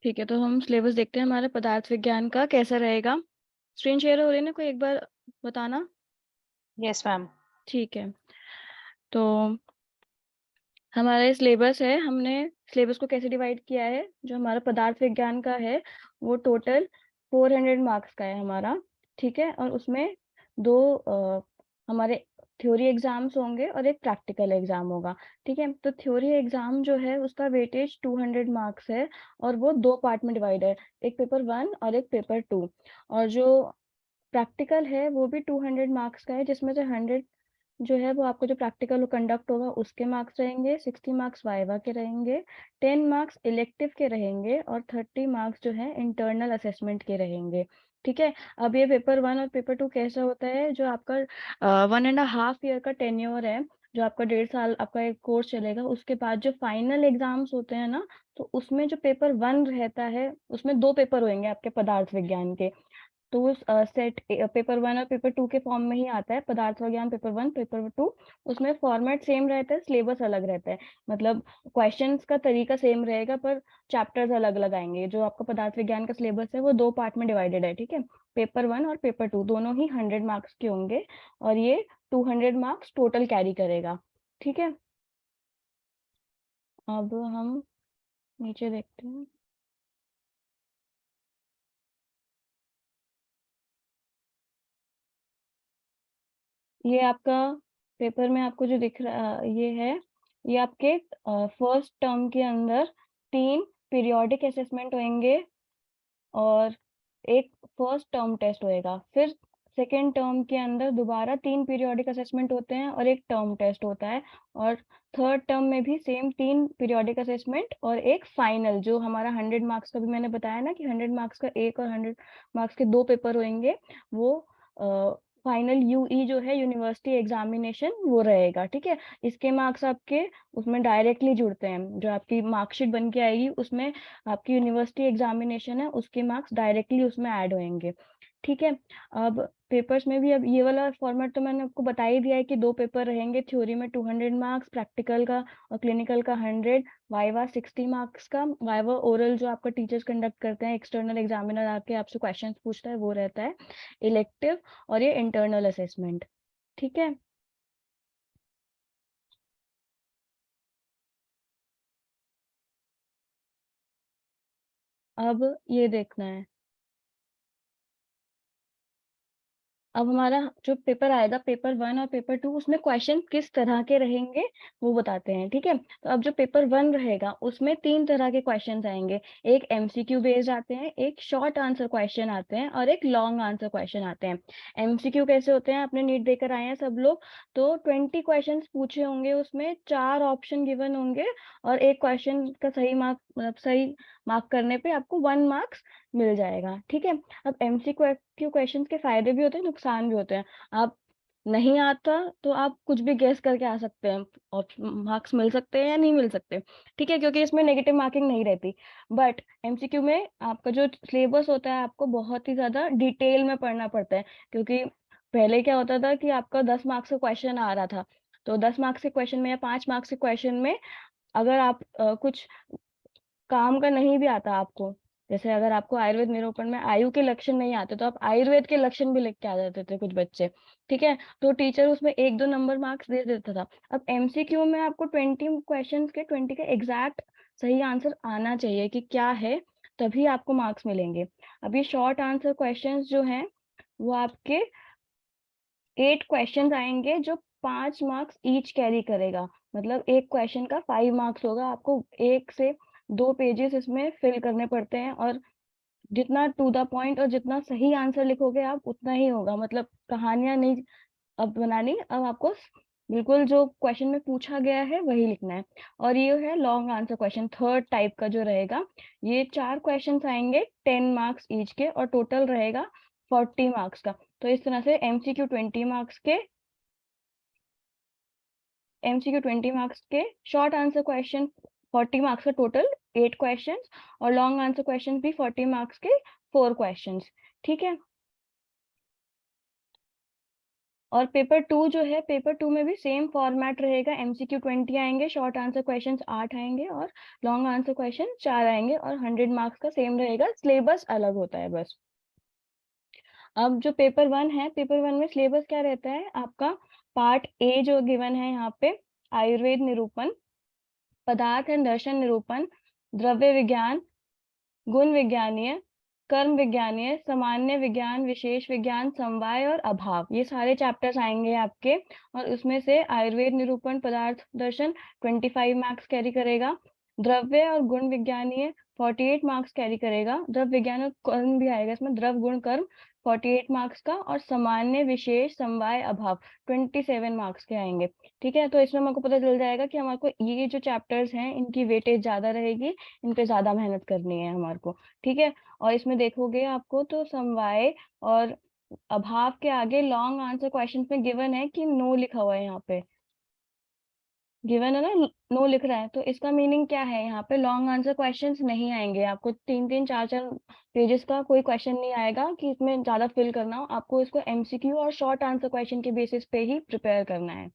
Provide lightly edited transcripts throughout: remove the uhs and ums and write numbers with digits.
ठीक है, तो हम सिलेबस देखते हैं हमारे पदार्थ विज्ञान का कैसा रहेगा। स्क्रीन शेयर हो रही है ना, कोई एक बार बताना। Yes ma'am. ठीक है, तो हमारा सिलेबस है, हमने सिलेबस को कैसे डिवाइड किया है। जो हमारा पदार्थ विज्ञान का है वो टोटल 400 मार्क्स का है हमारा। ठीक है, और उसमें दो हमारे थ्योरी एग्जाम्स होंगे और एक प्रैक्टिकल एग्जाम होगा। ठीक है, तो थ्योरी एग्जाम जो है उसका वेटेज 200 मार्क्स है और वो दो पार्ट में डिवाइड है, एक पेपर 1 और एक पेपर 2। और जो प्रैक्टिकल है वो भी 200 मार्क्स का है, जिसमें से 100 जो है वो आपको जो प्रैक्टिकल कंडक्ट होगा उसके मार्क्स रहेंगे, 60 मार्क्स वाइवा के रहेंगे, 10 मार्क्स इलेक्टिव के रहेंगे और 30 मार्क्स जो है इंटरनल असेसमेंट के रहेंगे। ठीक है, अब ये पेपर 1 और पेपर 2 कैसा होता है, जो आपका 1.5 ईयर का टेन्योर है, जो आपका 1.5 साल आपका एक कोर्स चलेगा, उसके बाद जो फाइनल एग्जाम्स होते हैं ना, तो उसमें जो पेपर 1 रहता है उसमें दो पेपर होंगे आपके पदार्थ विज्ञान के। तो उस सेट पेपर 1 और पेपर 2 के फॉर्म में ही आता है पदार्थ विज्ञान पेपर 1 पेपर 2। उसमें फॉर्मेट सेम रहता है, सिलेबस अलग रहता है, मतलब क्वेश्चंस का तरीका सेम रहेगा पर चैप्टर्स अलग अलग आएंगे। जो आपका पदार्थ विज्ञान का सिलेबस है वो दो पार्ट में डिवाइडेड है। ठीक है, पेपर 1 और पेपर 2 दोनों ही 100 मार्क्स के होंगे और ये 200 मार्क्स टोटल कैरी करेगा। ठीक है, अब हम नीचे देखते हैं। ये आपका पेपर में आपको जो दिख रहा ये है, ये आपके फर्स्ट टर्म के अंदर 3 पीरियोडिक असेसमेंट होंगे और एक फर्स्ट टर्म टेस्ट होएगा। फिर सेकेंड टर्म के अंदर दोबारा 3 पीरियोडिक असेसमेंट होते हैं और एक टर्म टेस्ट होता है। और थर्ड टर्म में भी सेम 3 पीरियोडिक असेसमेंट और एक फाइनल, जो हमारा 100 मार्क्स का भी मैंने बताया ना कि 100 मार्क्स का एक और 100 मार्क्स के दो पेपर होंगे, वो फाइनल यूई जो है यूनिवर्सिटी एग्जामिनेशन वो रहेगा। ठीक है, इसके मार्क्स आपके उसमें डायरेक्टली जुड़ते हैं, जो आपकी मार्कशीट बन के आएगी उसमें आपकी यूनिवर्सिटी एग्जामिनेशन है उसके मार्क्स डायरेक्टली उसमें ऐड होंगे। ठीक है, अब पेपर्स में भी अब ये वाला फॉर्मेट तो मैंने आपको बता ही दिया है कि दो पेपर रहेंगे, थ्योरी में 200 मार्क्स, प्रैक्टिकल का और क्लिनिकल का 100, वाइवा 60 मार्क्स का। वाइवा ओरल जो आपका टीचर्स कंडक्ट करते हैं, एक्सटर्नल एग्जामिनर आके आपसे क्वेश्चंस पूछता है, वो रहता है इलेक्टिव। और ये इंटरनल असेसमेंट। ठीक है, अब ये देखना है, अब हमारा जो पेपर आएगा पेपर 1 और पेपर 2 उसमें क्वेश्चन किस तरह के रहेंगे वो बताते हैं। ठीक है, तो अब जो पेपर 1 रहेगा उसमें 3 तरह के क्वेश्चंस आएंगे, एक एमसीक्यू बेस्ड आते हैं, एक शॉर्ट आंसर क्वेश्चन आते हैं और एक लॉन्ग आंसर क्वेश्चन आते हैं। एमसीक्यू कैसे होते हैं, अपने नीट देकर आए हैं सब लोग, तो 20 क्वेश्चन पूछे होंगे, उसमें 4 ऑप्शन गिवन होंगे और एक क्वेश्चन का सही मार्क मतलब सही मार्क करने पे आपको 1 मार्क्स मिल जाएगा। ठीक है, अब एमसीक्यू क्वेश्चन के फायदे भी होते हैं, नुकसान भी होते हैं। आप नहीं आता तो आप कुछ भी गेस करके आ सकते हैं और मार्क्स मिल सकते हैं या नहीं मिल सकते। ठीक है, क्योंकि इसमें नेगेटिव मार्किंग नहीं रहती। बट एमसीक्यू में आपका जो सिलेबस होता है आपको बहुत ही ज्यादा डिटेल में पढ़ना पड़ता है, क्योंकि पहले क्या होता था कि आपका 10 मार्क्स का क्वेश्चन आ रहा था, तो 10 मार्क्स के क्वेश्चन में या 5 मार्क्स के क्वेश्चन में अगर आप कुछ काम का नहीं भी आता आपको, जैसे अगर आपको आयुर्वेद निरूपण में आयु के लक्षण नहीं आते तो आप आयुर्वेद के लक्षण भी लिख के आ जाते थे कुछ बच्चे। ठीक है, तो टीचर उसमें 1-2 नंबर मार्क्स दे देता था। अब एमसीक्यू में आपको 20 क्वेश्चंस के 20 के एग्जैक्ट सही आंसर आना चाहिए कि क्या है, तभी आपको मार्क्स मिलेंगे। अब ये शॉर्ट आंसर क्वेश्चंस जो हैं वो आपके 8 क्वेश्चंस आएंगे जो 5 मार्क्स ईच कैरी करेगा, मतलब एक क्वेश्चन का 5 मार्क्स होगा। आपको 1 से 2 पेजेस इसमें फिल करने पड़ते हैं और जितना टू द पॉइंट और जितना सही आंसर लिखोगे आप उतना ही होगा, मतलब कहानियां नहीं अब बनानी, अब आपको बिल्कुल जो क्वेश्चन में पूछा गया है वही लिखना है। और ये है long answer question, third type का जो रहेगा, ये 4 क्वेश्चंस आएंगे 10 मार्क्स ईच के और टोटल रहेगा 40 मार्क्स का। तो इस तरह से एमसीक्यू 20 मार्क्स के, शॉर्ट आंसर क्वेश्चन 40 मार्क्स का टोटल 8 क्वेश्चंस और लॉन्ग आंसर क्वेश्चन भी 40 मार्क्स के 4 क्वेश्चंस। ठीक है, और पेपर 2 जो है, पेपर 2 में भी सेम फॉर्मेट रहेगा। एमसीक्यू 20 आएंगे, शॉर्ट आंसर क्वेश्चंस 8 आएंगे और लॉन्ग आंसर क्वेश्चन 4 आएंगे और 100 मार्क्स का सेम रहेगा, सिलेबस अलग होता है बस। अब जो पेपर 1 है, पेपर 1 में सिलेबस क्या रहता है आपका? पार्ट ए जो गिवन है यहाँ पे, आयुर्वेद निरूपण, पदार्थ एंड दर्शन निरूपण, द्रव्य विज्ञान, गुण विज्ञानीय, कर्म विज्ञानीय, सामान्य विज्ञान, विशेष विज्ञान, समवाय और अभाव, ये सारे चैप्टर्स आएंगे आपके। और उसमें से आयुर्वेद निरूपण पदार्थ दर्शन 25 मार्क्स कैरी करेगा, द्रव्य और गुण विज्ञानीय 48 मार्क्स कैरी करेगा, द्रव्य विज्ञान और कर्म भी आएगा इसमें, द्रव्य गुण कर्म 48 मार्क्स का, और सामान्य विशेष समवाय अभाव 27 मार्क्स के आएंगे। ठीक है, तो इसमें हमको पता चल जाएगा कि हमारे को ये जो चैप्टर्स हैं इनकी वेटेज ज्यादा रहेगी, इन पे ज्यादा मेहनत करनी है हमारे को। ठीक है, और इसमें देखोगे आपको तो समवाय और अभाव के आगे लॉन्ग आंसर क्वेश्चन में गिवन है कि नो लिखा हुआ है, यहाँ पे गिवन है ना, नो लिख रहा है, तो इसका मीनिंग क्या है? यहाँ पे लॉन्ग आंसर क्वेश्चंस नहीं आएंगे आपको, 3-3 4-4 पेजेस का कोई क्वेश्चन नहीं आएगा कि इसमें ज्यादा फिल करना हो। आपको इसको एमसीक्यू और शॉर्ट आंसर क्वेश्चन के बेसिस पे ही प्रिपेयर करना है।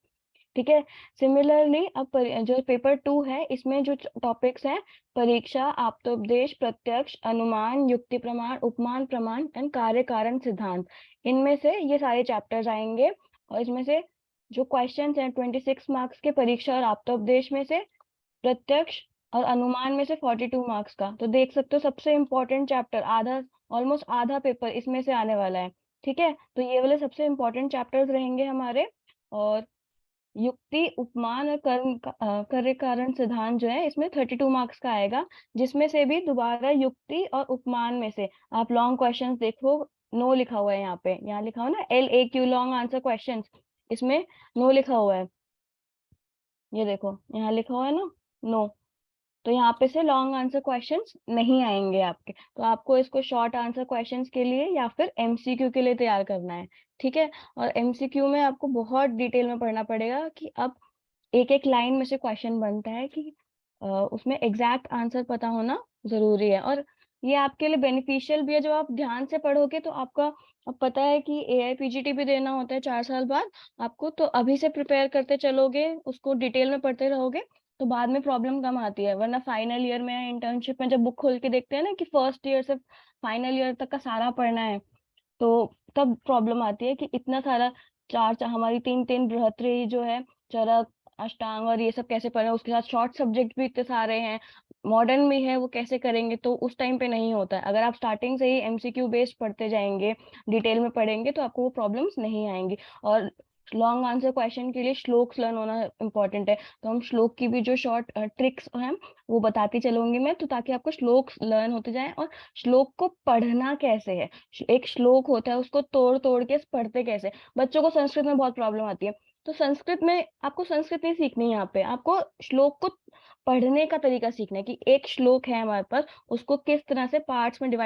ठीक है, सिमिलरली अब जो पेपर 2 है इसमें जो टॉपिक्स हैं, परीक्षा, आप्तोपदेश, प्रत्यक्ष, अनुमान, युक्ति प्रमाण, उपमान प्रमाण एंड कार्य कारण सिद्धांत, इनमें से ये सारे चैप्टर्स आएंगे। और इसमें से जो क्वेश्चंस हैं 26 मार्क्स के परीक्षा और आप्तोपदेश में से, प्रत्यक्ष और अनुमान में से 42 मार्क्स का, तो देख सकते हो सबसे इम्पोर्टेंट चैप्टर, आधा, ऑलमोस्ट आधा पेपर इसमें से आने वाला है। ठीक है, तो ये वाले सबसे इम्पोर्टेंट चैप्टर्स रहेंगे हमारे। और युक्ति, उपमान और कार्य कारण सिद्धांत जो है इसमें 32 मार्क्स का आएगा, जिसमें से भी दोबारा युक्ति और उपमान में से आप लॉन्ग क्वेश्चंस देखो, नो लिखा हुआ है यहाँ पे, यहाँ लिखा हुआ ना LAQ लॉन्ग आंसर क्वेश्चंस, इसमें नो लिखा हुआ है, ये देखो यहाँ लिखा हुआ है ना, नो। तो यहाँ पे से लॉन्ग आंसर क्वेश्चंस नहीं आएंगे आपके, तो आपको इसको शॉर्ट आंसर क्वेश्चंस के लिए या फिर एमसीक्यू के लिए तैयार करना है। ठीक है, और एमसीक्यू में आपको बहुत डिटेल में पढ़ना पड़ेगा कि अब एक एक लाइन में से क्वेश्चन बनता है कि उसमें एग्जैक्ट आंसर पता होना जरूरी है। और ये आपके लिए बेनिफिशियल भी है, जो आप ध्यान से पढ़ोगे तो आपका, अब पता है कि AIPGT भी देना होता है 4 साल बाद आपको, तो अभी से प्रिपेयर करते चलोगे, उसको डिटेल में पढ़ते रहोगे, तो बाद में प्रॉब्लम कम आती है। वरना फाइनल ईयर में, इंटर्नशिप में जब बुक खोल के देखते हैं ना कि फर्स्ट ईयर से फाइनल ईयर तक का सारा पढ़ना है, तो तब प्रॉब्लम आती है कि इतना सारा, हमारी 3-3 बृहत्तरी जो है, चरक, अष्टांग और ये सब कैसे पढ़े, उसके साथ शॉर्ट सब्जेक्ट भी इतने सारे हैं, मॉडर्न भी है, वो कैसे करेंगे? तो उस टाइम पे नहीं होता है। अगर आप स्टार्टिंग से ही एमसीक्यू बेस्ड पढ़ते जाएंगे, डिटेल में पढ़ेंगे, तो आपको वो प्रॉब्लम्स नहीं आएंगी। और लॉन्ग आंसर क्वेश्चन के लिए श्लोक्स लर्न होना इम्पोर्टेंट है, तो हम श्लोक की भी जो शॉर्ट ट्रिक्स हैं वो बताती चलूंगी मैं, तो ताकि आपको श्लोक्स लर्न होते जाए। और श्लोक को पढ़ना कैसे है, एक श्लोक होता है उसको तोड़ तोड़ के पढ़ते कैसे, बच्चों को संस्कृत में बहुत प्रॉब्लम आती है, तो संस्कृत में आपको संस्कृत नहीं सीखनी है, यहाँ पे आपको श्लोक को पढ़ने का तरीका सीखना है कि एक श्लोक है हमारे पास, उसको किस तरह से पार्ट्स में डिवाइड